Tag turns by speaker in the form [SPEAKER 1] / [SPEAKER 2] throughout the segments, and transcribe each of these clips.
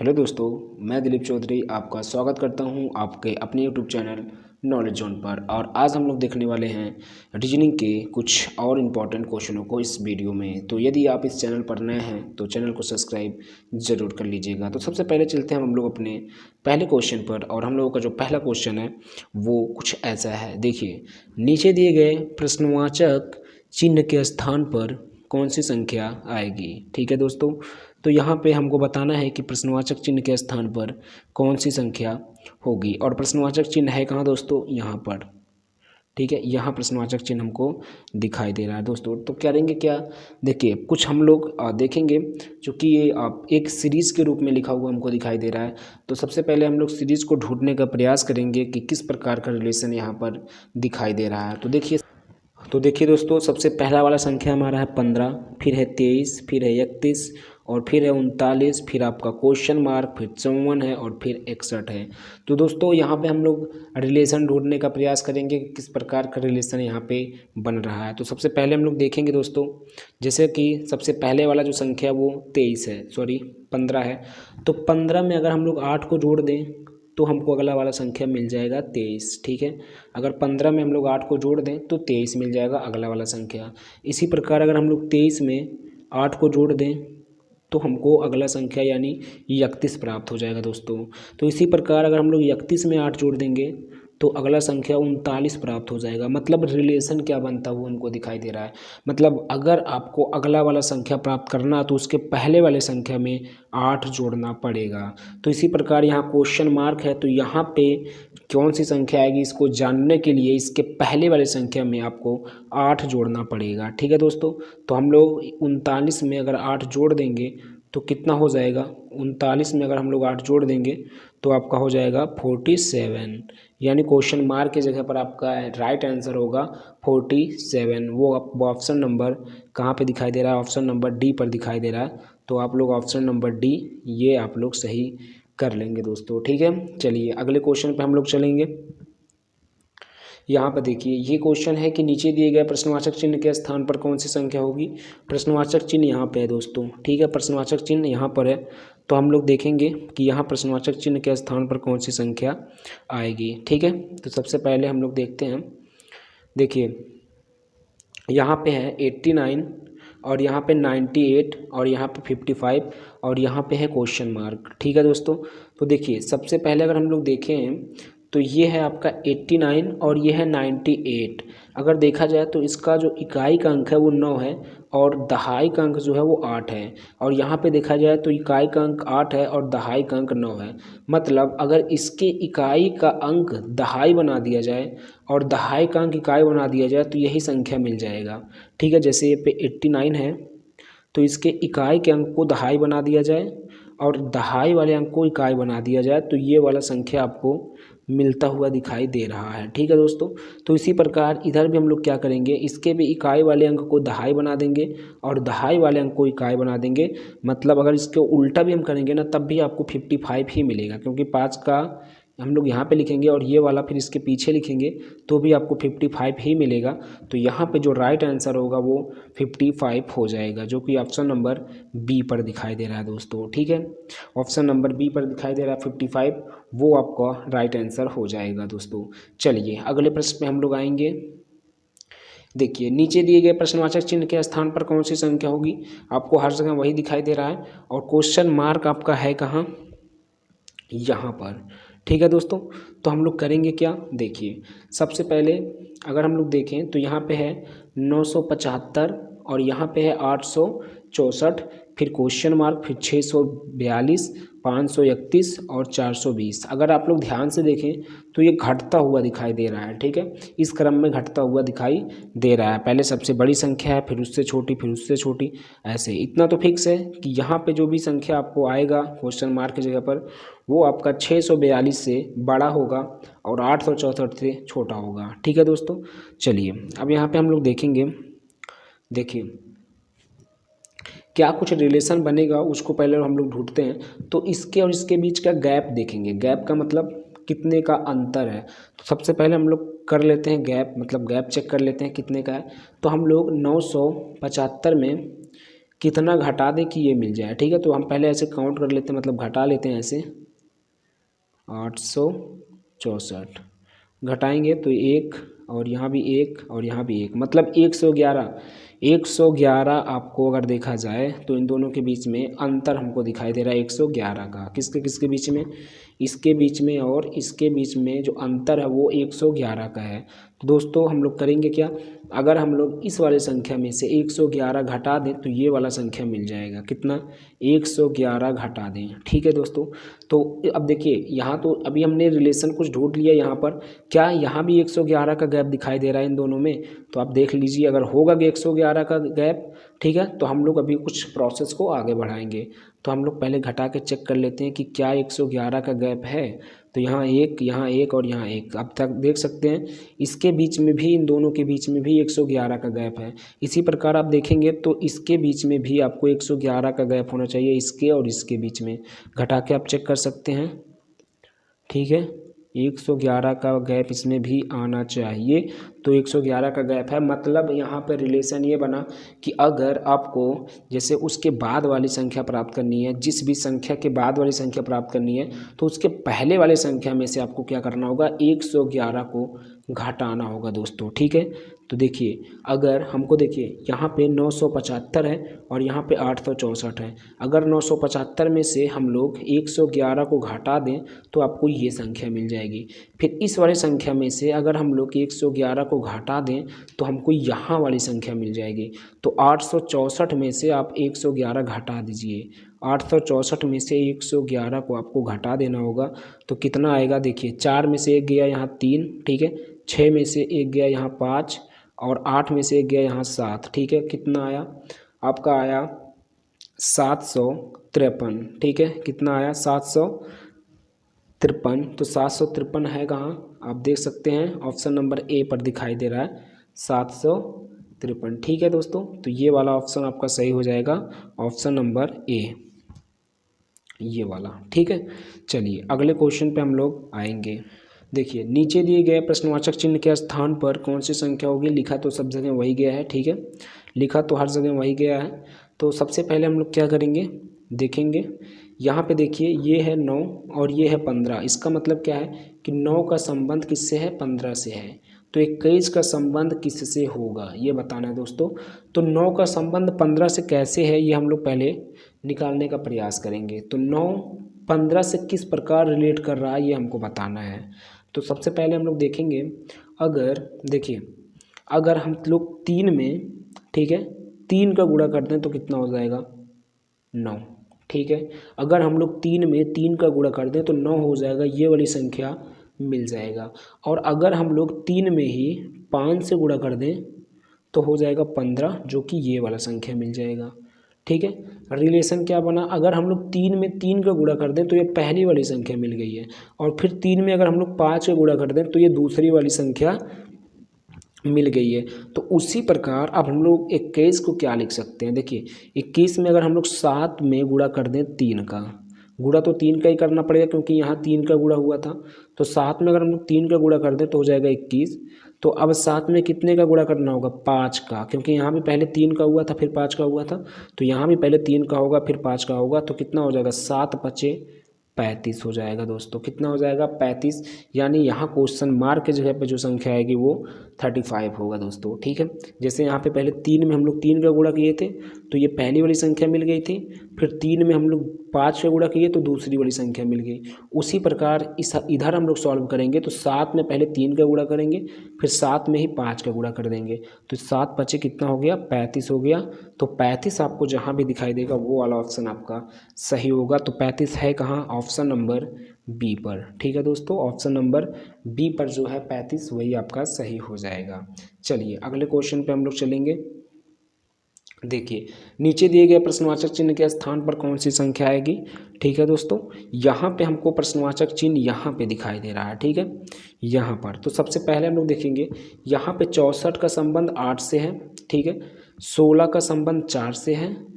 [SPEAKER 1] Hello दोस्तों, मैं दिलीप चौधरी आपका स्वागत करता हूं आपके अपने यूट्यूब चैनल नॉलेज जोन पर। और आज हम लोग देखने वाले हैं रीजनिंग के कुछ और इम्पॉर्टेंट क्वेश्चनों को इस वीडियो में। तो यदि आप इस चैनल पर नए हैं तो चैनल को सब्सक्राइब ज़रूर कर लीजिएगा। तो सबसे पहले चलते हैं हम लोग अपने पहले क्वेश्चन पर। और हम लोगों का जो पहला क्वेश्चन है वो कुछ ऐसा है। देखिए, नीचे दिए गए प्रश्नवाचक चिन्ह के स्थान पर कौन सी संख्या आएगी। ठीक है दोस्तों, तो यहाँ पे हमको बताना है कि प्रश्नवाचक चिन्ह के स्थान पर कौन सी संख्या होगी। और प्रश्नवाचक चिन्ह है कहाँ दोस्तों, यहाँ पर। ठीक है, यहाँ प्रश्नवाचक चिन्ह हमको दिखाई दे रहा है दोस्तों। तो करेंगे क्या, देखिए कुछ हम लोग देखेंगे, चूँकि ये आप एक सीरीज़ के रूप में लिखा हुआ हमको दिखाई दे रहा है। तो सबसे पहले हम लोग सीरीज़ को ढूंढने का प्रयास करेंगे कि किस प्रकार का रिलेशन यहाँ पर दिखाई दे रहा है। तो देखिए दोस्तों, सबसे पहला वाला संख्या हमारा है 15, फिर है 23, फिर है 31 और फिर है 39, फिर आपका क्वेश्चन मार्क, फिर 54 है और फिर 61 है। तो दोस्तों यहाँ पे हम लोग रिलेशन ढूंढने का प्रयास करेंगे कि किस प्रकार का रिलेशन यहाँ पे बन रहा है। तो सबसे पहले हम लोग देखेंगे दोस्तों, जैसे कि सबसे पहले वाला जो संख्या वो 23 है, 15 है। तो 15 में अगर हम लोग 8 को जोड़ दें तो हमको अगला वाला संख्या मिल जाएगा 23। ठीक है, अगर 15 में हम लोग 8 को जोड़ दें तो 23 मिल जाएगा अगला वाला संख्या। इसी प्रकार अगर हम लोग 23 में 8 को जोड़ दें तो हमको अगला संख्या यानी 31 प्राप्त हो जाएगा दोस्तों। तो इसी प्रकार अगर हम लोग 31 में 8 जोड़ देंगे तो अगला संख्या 39 प्राप्त हो जाएगा। मतलब रिलेशन क्या बनता है वो हमको दिखाई दे रहा है। मतलब अगर आपको अगला वाला संख्या प्राप्त करना तो उसके पहले वाले संख्या में 8 जोड़ना पड़ेगा। तो इसी प्रकार यहाँ क्वेश्चन मार्क है, तो यहाँ पे कौन सी संख्या आएगी इसको जानने के लिए इसके पहले वाले संख्या में आपको 8 जोड़ना पड़ेगा। ठीक है दोस्तों, तो हम लोग 39 में अगर 8 जोड़ देंगे तो कितना हो जाएगा, 39 में अगर हम लोग 8 जोड़ देंगे तो आपका हो जाएगा 47। यानी क्वेश्चन मार्क की जगह पर आपका राइट आंसर होगा 47। वो ऑप्शन नंबर कहाँ पे दिखाई दे रहा है, ऑप्शन नंबर डी पर दिखाई दे रहा है। तो आप लोग ऑप्शन नंबर डी ये आप लोग सही कर लेंगे दोस्तों। ठीक है, चलिए अगले क्वेश्चन पे हम लोग चलेंगे। यहाँ पर देखिए, ये क्वेश्चन है कि नीचे दिए गए प्रश्नवाचक चिन्ह के स्थान पर कौन सी संख्या होगी। प्रश्नवाचक चिन्ह यहाँ पे है दोस्तों। ठीक है, प्रश्नवाचक चिन्ह यहाँ पर है। तो हम लोग देखेंगे कि यहाँ प्रश्नवाचक चिन्ह के स्थान पर कौन सी संख्या आएगी। ठीक है, तो सबसे पहले हम लोग देखते हैं। देखिए यहाँ पे है 89 और यहाँ पे 98 और यहाँ पे 55 और यहाँ पे है क्वेश्चन मार्क। ठीक है दोस्तों, तो देखिए सबसे पहले अगर हम लोग देखें तो ये है आपका 89 और ये है 98। अगर देखा जाए तो इसका जो इकाई का अंक है वो 9 है और दहाई का अंक जो है वो 8 है। और यहाँ पे देखा जाए तो इकाई का अंक 8 है और दहाई का अंक 9 है। मतलब अगर इसके इकाई का अंक दहाई बना दिया जाए और दहाई का अंक इकाई बना दिया जाए तो यही संख्या मिल जाएगा। ठीक है, जैसे ये पे 89 है तो इसके इकाई के अंक को दहाई बना दिया जाए और दहाई वाले अंक को इकाई बना दिया जाए तो ये वाला संख्या आपको मिलता हुआ दिखाई दे रहा है। ठीक है दोस्तों, तो इसी प्रकार इधर भी हम लोग क्या करेंगे, इसके भी इकाई वाले अंक को दहाई बना देंगे और दहाई वाले अंक को इकाई बना देंगे। मतलब अगर इसके उल्टा भी हम करेंगे ना तब भी आपको 55 ही मिलेगा, क्योंकि 5 का हम लोग यहाँ पे लिखेंगे और ये वाला फिर इसके पीछे लिखेंगे तो भी आपको 55 ही मिलेगा। तो यहाँ पे जो राइट आंसर होगा वो 55 हो जाएगा, जो कि ऑप्शन नंबर बी पर दिखाई दे रहा है दोस्तों। ठीक है, ऑप्शन नंबर बी पर दिखाई दे रहा है 55, वो आपका राइट आंसर हो जाएगा दोस्तों। चलिए अगले प्रश्न पे हम लोग आएंगे। देखिए, नीचे दिए गए प्रश्नवाचक चिन्ह के स्थान पर कौन सी संख्या होगी। आपको हर जगह वही दिखाई दे रहा है और क्वेश्चन मार्क आपका है कहाँ, यहाँ पर। ठीक है दोस्तों, तो हम लोग करेंगे क्या, देखिए सबसे पहले अगर हम लोग देखें तो यहाँ पे है 975 और यहाँ पे है 864, फिर क्वेश्चन मार्क, फिर 642, 531 और 420। अगर आप लोग ध्यान से देखें तो ये घटता हुआ दिखाई दे रहा है। ठीक है, इस क्रम में घटता हुआ दिखाई दे रहा है। पहले सबसे बड़ी संख्या है, फिर उससे छोटी, फिर उससे छोटी, ऐसे। इतना तो फिक्स है कि यहाँ पे जो भी संख्या आपको आएगा क्वेश्चन मार्क की जगह पर वो आपका 642 से बड़ा होगा और 864 से छोटा होगा। ठीक है दोस्तों, चलिए अब यहाँ पे हम लोग देखेंगे। देखिए क्या कुछ रिलेशन बनेगा उसको पहले हम लोग ढूंढते हैं। तो इसके और इसके बीच का गैप देखेंगे। गैप का मतलब कितने का अंतर है। तो सबसे पहले हम लोग कर लेते हैं गैप, मतलब गैप चेक कर लेते हैं कितने का है। तो हम लोग 975 में कितना घटा दें कि ये मिल जाए। ठीक है, तो हम पहले ऐसे काउंट कर लेते हैं, मतलब घटा लेते हैं ऐसे 864 घटाएंगे तो एक, और यहाँ भी एक, और यहाँ भी एक, मतलब 111 आपको अगर देखा जाए तो इन दोनों के बीच में अंतर हमको दिखाई दे रहा है 111 का। किसके किसके बीच में? इसके बीच में और इसके बीच में जो अंतर है वो 111 का है। तो दोस्तों हम लोग करेंगे क्या, अगर हम लोग इस वाले संख्या में से 111 घटा दें तो ये वाला संख्या मिल जाएगा। कितना? 111 घटा दें। ठीक है दोस्तों, तो अब देखिए यहाँ तो अभी हमने रिलेशन कुछ ढूंढ लिया यहाँ पर। क्या यहाँ भी 111 का गैप दिखाई दे रहा है इन दोनों में? तो आप देख लीजिए, अगर होगा कि 111 का गैप, ठीक है, तो हम लोग अभी कुछ प्रोसेस को आगे बढ़ाएंगे। तो हम लोग पहले घटा के चेक कर लेते हैं कि क्या 111 का गैप है। तो यहाँ एक और यहाँ एक, अब तक देख सकते हैं इसके बीच में भी, इन दोनों के बीच में भी 111 का गैप है। इसी प्रकार आप देखेंगे तो इसके बीच में भी आपको 111 का गैप होना चाहिए, इसके और इसके बीच में। घटा के आप चेक कर सकते हैं। ठीक है, 111 का गैप इसमें भी आना चाहिए। तो 111 का गैप है, मतलब यहाँ पर रिलेशन ये बना कि अगर आपको जैसे उसके बाद वाली संख्या प्राप्त करनी है, जिस भी संख्या के बाद वाली संख्या प्राप्त करनी है, तो उसके पहले वाले संख्या में से आपको क्या करना होगा, 111 को घटाना होगा दोस्तों। ठीक है, तो देखिए अगर हमको, देखिए यहाँ पे 975 है और यहाँ पे 864 है। अगर 975 में से हम लोग 111 को घटा दें तो आपको ये संख्या मिल जाएगी। फिर इस वाली संख्या में से अगर हम लोग 111 को घटा दें तो हमको यहाँ वाली संख्या मिल जाएगी। तो 864 में से आप 111 घटा दीजिए। 864 में से 111 को आपको घटा देना होगा तो कितना आएगा, देखिए 4 में से एक गया यहाँ 3, ठीक है, 6 में से एक गया यहाँ 5, और 8 में से एक गया यहाँ 7। ठीक है, कितना आया आपका? आया 753। ठीक है, कितना आया? 753। तो 753 है कहाँ? आप देख सकते हैं ऑप्शन नंबर ए पर दिखाई दे रहा है 753। ठीक है दोस्तों, तो ये वाला ऑप्शन आपका सही हो जाएगा, ऑप्शन नंबर ए, ये वाला। ठीक है, चलिए अगले क्वेश्चन पे हम लोग आएंगे। देखिए नीचे दिए गए प्रश्नवाचक चिन्ह के स्थान पर कौन सी संख्या होगी? लिखा तो सब जगह वही गया है, ठीक है, लिखा तो हर जगह वही गया है। तो सबसे पहले हम लोग क्या करेंगे, देखेंगे यहाँ पे, देखिए ये है 9 और ये है 15। इसका मतलब क्या है कि 9 का संबंध किससे है? 15 से है। तो 21 का संबंध किससे होगा ये बताना है दोस्तों। तो 9 का संबंध 15 से कैसे है ये हम लोग पहले निकालने का प्रयास करेंगे। तो 9 15 से किस प्रकार रिलेट कर रहा है ये हमको बताना है। तो सबसे पहले हम लोग देखेंगे, अगर देखिए अगर हम लोग 3 में, ठीक है, 3 का गुणा करते हैं तो कितना हो जाएगा? 9। ठीक है, अगर हम लोग 3 में 3 का गुणा कर दें तो 9 हो जाएगा, ये वाली संख्या मिल जाएगा। और अगर हम लोग 3 में ही 5 से गुणा कर दें तो हो जाएगा 15, जो कि ये वाला संख्या मिल जाएगा। ठीक है, रिलेशन क्या बना, अगर हम लोग 3 में 3 का गुणा कर दें तो ये पहली वाली संख्या मिल गई है, और फिर 3 में अगर हम लोग 5 का गुणा कर दें तो ये दूसरी वाली संख्या मिल गई है। तो उसी प्रकार अब हम लोग 21 को क्या लिख सकते हैं, देखिए 21 में अगर हम लोग 7 में गुणा कर दें 3 का, गुणा तो 3 का ही करना पड़ेगा क्योंकि यहाँ 3 का गुणा हुआ था। तो 7 में अगर हम लोग 3 का गुणा कर दें तो हो जाएगा 21। तो अब 7 में कितने का गुणा करना होगा? 5 का, क्योंकि यहाँ भी पहले 3 का हुआ था फिर 5 का हुआ था, तो यहाँ भी पहले 3 का होगा फिर 5 का होगा। तो कितना हो जाएगा? 7 पचे 35 हो जाएगा दोस्तों। कितना हो जाएगा? 35। यानी यहाँ क्वेश्चन मार्क की जगह पे जो संख्या आएगी वो 35 होगा दोस्तों। ठीक है, जैसे यहाँ पे पहले 3 में हम लोग 3 का गुणा किए थे तो ये पहली वाली संख्या मिल गई थी, फिर 3 में हम लोग 5 का गुणा किए तो दूसरी वाली संख्या मिल गई। उसी प्रकार इस इधर हम लोग सॉल्व करेंगे तो 7 में पहले 3 का गुणा करेंगे, फिर 7 में ही 5 का गुणा कर देंगे, तो 7 पचे कितना हो गया? 35 हो गया। तो 35 आपको जहाँ भी दिखाई देगा वो वाला ऑप्शन आपका सही होगा। तो 35 है कहाँ? ऑप्शन नंबर बी पर। ठीक है दोस्तों, ऑप्शन नंबर बी पर जो है 35 वही आपका सही हो जाएगा। चलिए अगले क्वेश्चन पे हम लोग चलेंगे। देखिए नीचे दिए गए प्रश्नवाचक चिन्ह के स्थान पर कौन सी संख्या आएगी। ठीक है दोस्तों, यहाँ पे हमको प्रश्नवाचक चिन्ह यहाँ पे दिखाई दे रहा है। ठीक है, यहाँ पर तो सबसे पहले हम लोग देखेंगे, यहाँ पे 64 का संबंध 8 से है, ठीक है, 16 का संबंध 4 से है,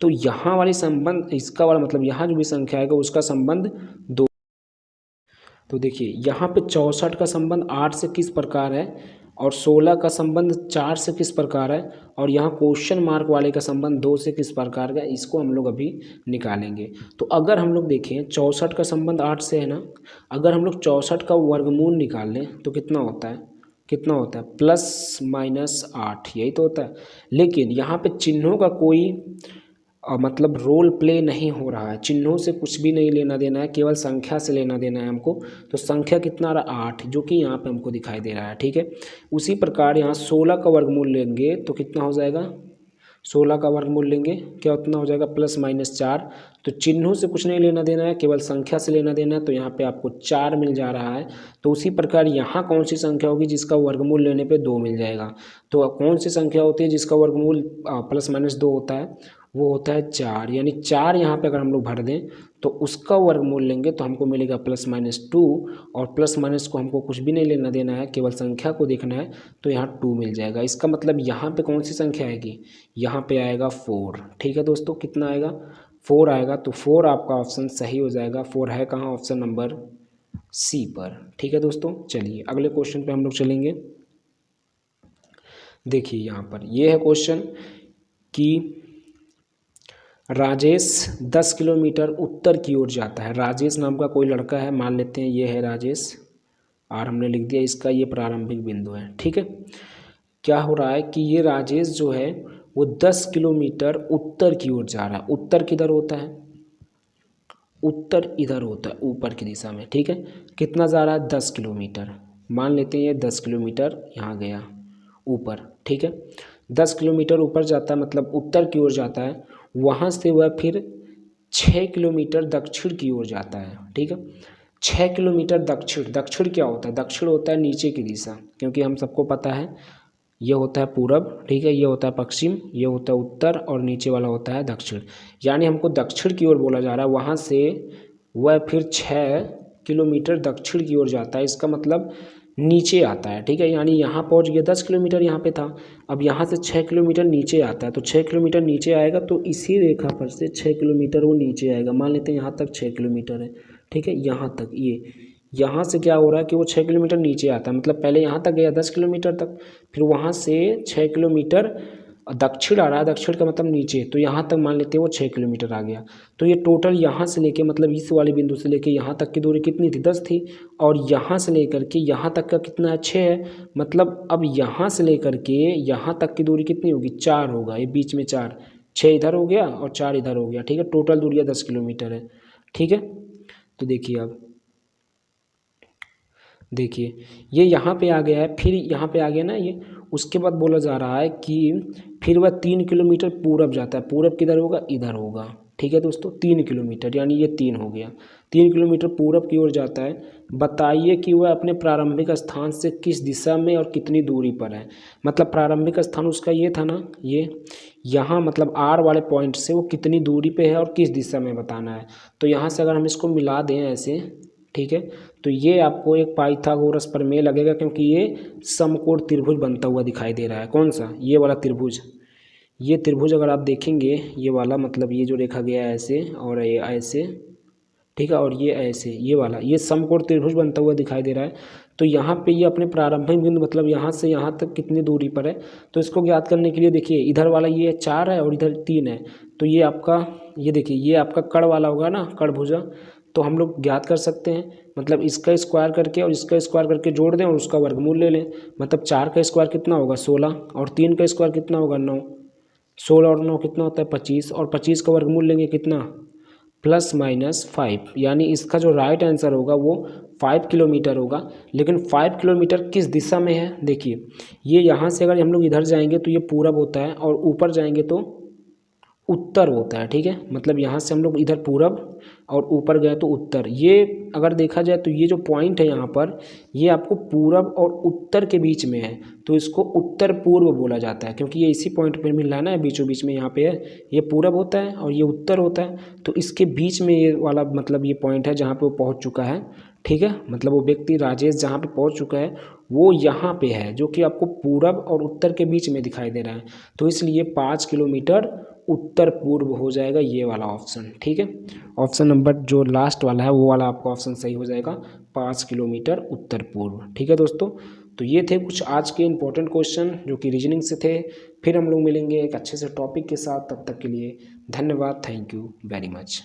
[SPEAKER 1] तो यहाँ वाली संबंध, इसका वाला मतलब यहाँ जो भी संख्या आएगा उसका संबंध 2। तो देखिए यहाँ पे 64 का संबंध 8 से किस प्रकार है, और 16 का संबंध 4 से किस प्रकार है, और यहाँ क्वेश्चन मार्क वाले का संबंध 2 से किस प्रकार का, इसको हम लोग अभी निकालेंगे। तो अगर हम लोग देखें 64 का संबंध 8 से है ना, अगर हम लोग 64 का वर्गमूल निकाल लें तो कितना होता है, कितना होता है +-8, यही तो होता है। लेकिन यहाँ पे चिन्हों का कोई मतलब रोल प्ले नहीं हो रहा है, चिन्हों से कुछ भी नहीं लेना देना है, केवल संख्या से लेना देना है हमको। तो संख्या कितना रहा 8, जो कि यहाँ पे हमको दिखाई दे रहा है, ठीक है। उसी प्रकार यहाँ 16 का वर्गमूल लेंगे तो कितना हो जाएगा, 16 का वर्गमूल लेंगे क्या उतना हो जाएगा +-4। तो चिन्हों से कुछ नहीं लेना देना है, केवल संख्या से लेना देना है। तो यहाँ पे आपको 4 मिल जा रहा है। तो उसी प्रकार यहाँ कौन सी संख्या होगी जिसका वर्गमूल लेने पे 2 मिल जाएगा। तो कौन सी संख्या होती है जिसका वर्गमूल +-2 होता है, वो होता है 4। यानी 4 यहाँ पे अगर हम लोग भर दें तो उसका वर्गमूल लेंगे तो हमको मिलेगा +-2, और प्लस माइनस को हमको कुछ भी नहीं लेना देना है, केवल संख्या को देखना है। तो यहाँ 2 मिल जाएगा। इसका मतलब यहाँ पे कौन सी संख्या आएगी, यहाँ पे आएगा 4। ठीक है दोस्तों, कितना आएगा 4 आएगा। तो 4 आपका ऑप्शन सही हो जाएगा। 4 है कहाँ, ऑप्शन नंबर सी पर। ठीक है दोस्तों, चलिए अगले क्वेश्चन पे हम लोग चलेंगे। देखिए यहाँ पर ये है क्वेश्चन कि राजेश 10 किलोमीटर उत्तर की ओर जाता है। राजेश नाम का कोई लड़का है, मान लेते हैं ये है राजेश, और हमने लिख दिया इसका ये प्रारंभिक बिंदु है। ठीक है, क्या हो रहा है कि ये राजेश जो है वो 10 किलोमीटर उत्तर की ओर जा रहा है। उत्तर किधर होता है, उत्तर इधर होता है ऊपर की दिशा में। ठीक है, कितना जा रहा है 10 किलोमीटर, मान लेते हैं ये 10 किलोमीटर यहाँ गया ऊपर। ठीक है, 10 किलोमीटर ऊपर जाता है, मतलब उत्तर की ओर जाता है। वहाँ से वह फिर 6 किलोमीटर दक्षिण की ओर जाता है। ठीक है, 6 किलोमीटर दक्षिण, दक्षिण क्या होता है, दक्षिण होता है नीचे की दिशा, क्योंकि हम सबको पता है ये होता है पूरब, ठीक है, ये होता है पश्चिम, ये होता है उत्तर, और नीचे वाला होता है दक्षिण। यानी हमको दक्षिण की ओर बोला जा रहा है। वहाँ से वह फिर 6 किलोमीटर दक्षिण की ओर जाता है, इसका मतलब नीचे आता है। ठीक है, यानी यहाँ पहुँच गया, 10 किलोमीटर यहाँ पे था, अब यहाँ से 6 किलोमीटर नीचे आता है। तो 6 किलोमीटर नीचे आएगा तो इसी रेखा पर से 6 किलोमीटर वो नीचे आएगा। मान लेते हैं यहाँ तक 6 किलोमीटर है। ठीक है, यहाँ तक, ये यहाँ से क्या हो रहा है कि वो 6 किलोमीटर नीचे आता है, मतलब पहले यहाँ तक गया 10 किलोमीटर तक, फिर वहाँ से 6 किलोमीटर दक्षिण आ रहा है, दक्षिण का मतलब नीचे, तो यहाँ तक मान लेते हैं वो 6 किलोमीटर आ गया। तो ये टोटल यहाँ से लेके, मतलब इस वाले बिंदु से लेके यहाँ तक की दूरी कितनी थी, 10 थी, और यहाँ से लेकर के यहाँ तक का कितना है, 6 है। मतलब अब यहाँ से लेकर के यहाँ तक की दूरी कितनी होगी, 4 होगा, ये बीच में 4, 6 इधर हो गया और 4 इधर हो गया। ठीक है, टोटल दूरियाँ 10 किलोमीटर है। ठीक है, तो देखिए अब देखिए ये यहाँ पे आ गया है, फिर यहाँ पे आ गया ना ये। उसके बाद बोला जा रहा है कि फिर वह 3 किलोमीटर पूरब जाता है। पूरब किधर होगा, इधर होगा। ठीक है दोस्तों, 3 किलोमीटर, यानी ये 3 हो गया, 3 किलोमीटर पूरब की ओर जाता है। बताइए कि वह अपने प्रारंभिक स्थान से किस दिशा में और कितनी दूरी पर है। मतलब प्रारंभिक स्थान उसका ये था ना, ये यहाँ मतलब आर वाले पॉइंट से वो कितनी दूरी पे है और किस दिशा में बताना है। तो यहाँ से अगर हम इसको मिला दें ऐसे, ठीक है, तो ये आपको एक पाइथागोरस प्रमेय लगेगा, क्योंकि ये समकोण त्रिभुज बनता हुआ दिखाई दे रहा है। कौन सा, ये वाला त्रिभुज। ये त्रिभुज अगर आप देखेंगे, ये वाला मतलब ये जो रेखा गया है ऐसे और ये ऐसे, ठीक है, और ये ऐसे, ये वाला, ये समकोण त्रिभुज बनता हुआ दिखाई दे रहा है। तो यहाँ पे ये अपने प्रारंभिक बिंदु, मतलब यहाँ से यहाँ तक कितनी दूरी पर है। तो इसको ज्ञात करने के लिए देखिए, इधर वाला ये 4 है और इधर 3 है, तो ये आपका, ये देखिए ये आपका कड़ वाला होगा ना, कड़ भुजा। तो हम लोग ज्ञात कर सकते हैं, मतलब इसका स्क्वायर करके और इसका स्क्वायर करके जोड़ दें और उसका वर्गमूल ले लें। मतलब 4 का स्क्वायर कितना होगा, 16, और 3 का स्क्वायर कितना होगा, 9। 16 और 9 कितना होता है, 25, और 25 का वर्गमूल लेंगे कितना, +-5। यानी इसका जो राइट आंसर होगा वो 5 किलोमीटर होगा। लेकिन 5 किलोमीटर किस दिशा में है, देखिए ये यहाँ से अगर हम लोग इधर जाएंगे तो ये पूरब होता है, और ऊपर जाएंगे तो उत्तर होता है। ठीक है, मतलब यहाँ से हम लोग इधर पूरब और ऊपर गए तो उत्तर। ये अगर देखा जाए तो ये जो पॉइंट है यहाँ पर, ये आपको पूरब और उत्तर के बीच में है, तो इसको उत्तर पूर्व बोला जाता है, क्योंकि ये इसी पॉइंट पर मिल रहा है ना, बीचों बीच में यहाँ पे है। ये पूरब होता है और ये उत्तर होता है, तो इसके बीच में ये वाला मतलब ये पॉइंट है जहाँ पे वो पहुँच चुका है। ठीक है, मतलब वो व्यक्ति राजेश जहाँ पे पहुँच चुका है वो यहाँ पे है, जो कि आपको पूरब और उत्तर के बीच में दिखाई दे रहा है। तो इसलिए 5 किलोमीटर उत्तर पूर्व हो जाएगा ये वाला ऑप्शन। ठीक है, ऑप्शन नंबर जो लास्ट वाला है वो वाला आपका ऑप्शन सही हो जाएगा, 5 किलोमीटर उत्तर पूर्व। ठीक है दोस्तों, तो ये थे कुछ आज के इंपॉर्टेंट क्वेश्चन जो कि रीजनिंग से थे। फिर हम लोग मिलेंगे एक अच्छे से टॉपिक के साथ, तब तक के लिए धन्यवाद। Thank you very much.